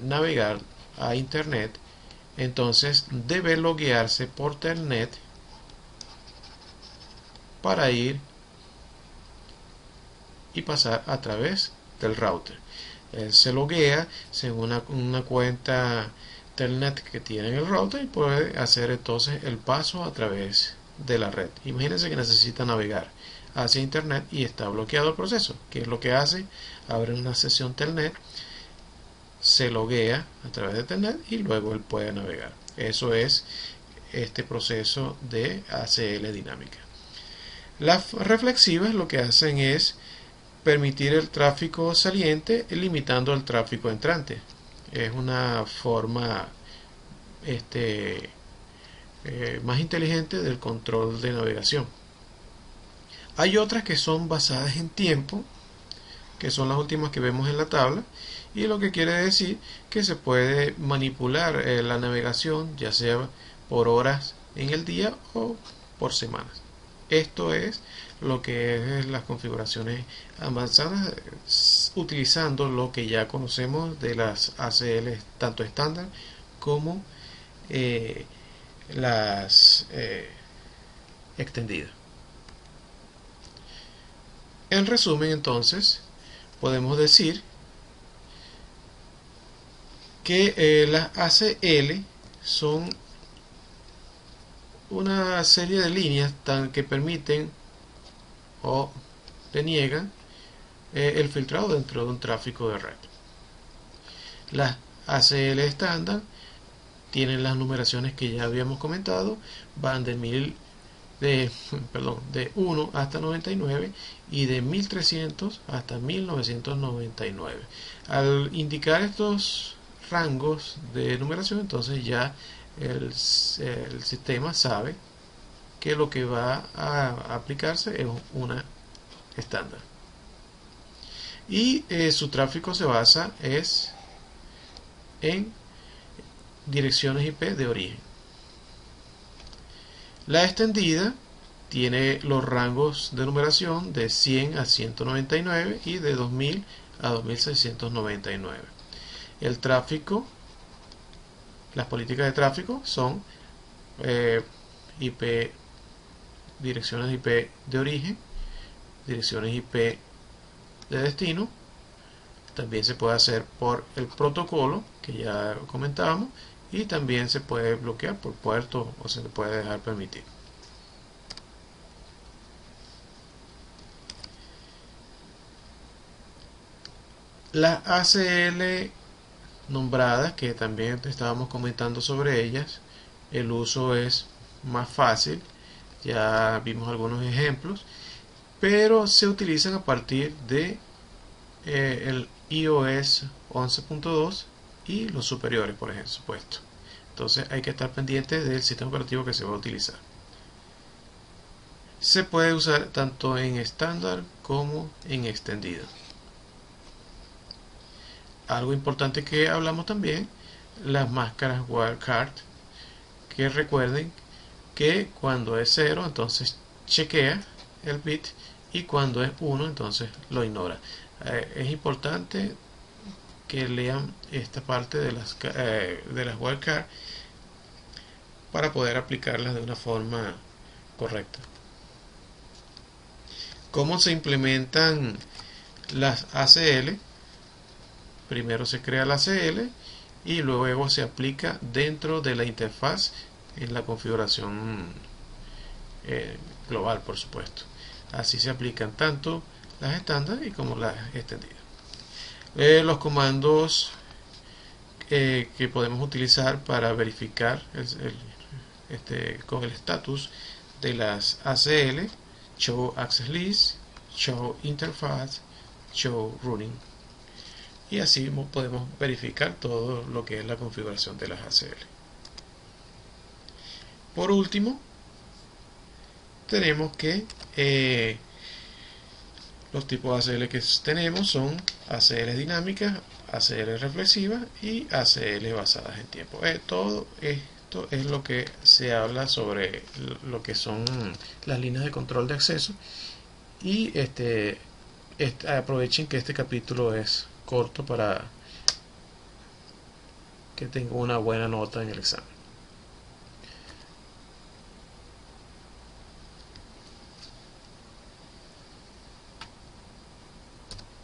Speaker 1: navegar a internet, entonces debe loguearse por Telnet para ir y pasar a través del router. Él se loguea según una cuenta Telnet que tiene en el router y puede hacer entonces el paso a través de la red. Imagínense que necesita navegar hacia internet y está bloqueado el proceso. ¿Qué es lo que hace? Abre una sesión Telnet, se loguea a través de Telnet y luego él puede navegar. Eso es este proceso de ACL dinámica. Las reflexivas lo que hacen es permitir el tráfico saliente limitando el tráfico entrante. Es una forma más inteligente del control de navegación. Hay otras que son basadas en tiempo, que son las últimas que vemos en la tabla, y lo que quiere decir que se puede manipular la navegación ya sea por horas en el día o por semanas. Esto es lo que es las configuraciones avanzadas utilizando lo que ya conocemos de las ACL tanto estándar como las extendidas. En resumen, entonces, podemos decir que las ACL son una serie de líneas que permiten o deniegan el filtrado dentro de un tráfico de red. Las ACL estándar tienen las numeraciones que ya habíamos comentado, van de 1 hasta 99 y de 1300 hasta 1999. Al indicar estos rangos de numeración, entonces ya el sistema sabe que lo que va a aplicarse es una estándar. Y su tráfico se basa en direcciones IP de origen. La extendida tiene los rangos de numeración de 100 a 199 y de 2000 a 2699. El tráfico, las políticas de tráfico son IP, direcciones IP de origen, direcciones IP de destino. También se puede hacer por el protocolo que ya comentábamos, y también se puede bloquear por puertos o se le puede dejar permitir. Las ACL nombradas, que también estábamos comentando sobre ellas, el uso es más fácil, ya vimos algunos ejemplos, pero se utilizan a partir de el iOS 11.2 y los superiores, por supuesto. Entonces hay que estar pendiente del sistema operativo que se va a utilizar. Se puede usar tanto en estándar como en extendido. Algo importante que hablamos también, las máscaras wildcard, que recuerden que cuando es 0 entonces chequea el bit, y cuando es 1 entonces lo ignora. Es importante que lean esta parte de las wildcard para poder aplicarlas de una forma correcta. ¿Cómo se implementan las ACL? Primero se crea la ACL y luego se aplica dentro de la interfaz en la configuración global, por supuesto. Así se aplican tanto las estándar y como las extendidas. Los comandos que podemos utilizar para verificar con el estatus de las ACL: show access list, show interface, show running. Y así podemos verificar todo lo que es la configuración de las ACL. Por último, tenemos que los tipos de ACL que tenemos son ACL dinámicas, ACL reflexivas y ACL basadas en tiempo. Todo esto es lo que se habla sobre lo que son las líneas de control de acceso. Y aprovechen que este capítulo es corto para que tenga una buena nota en el examen.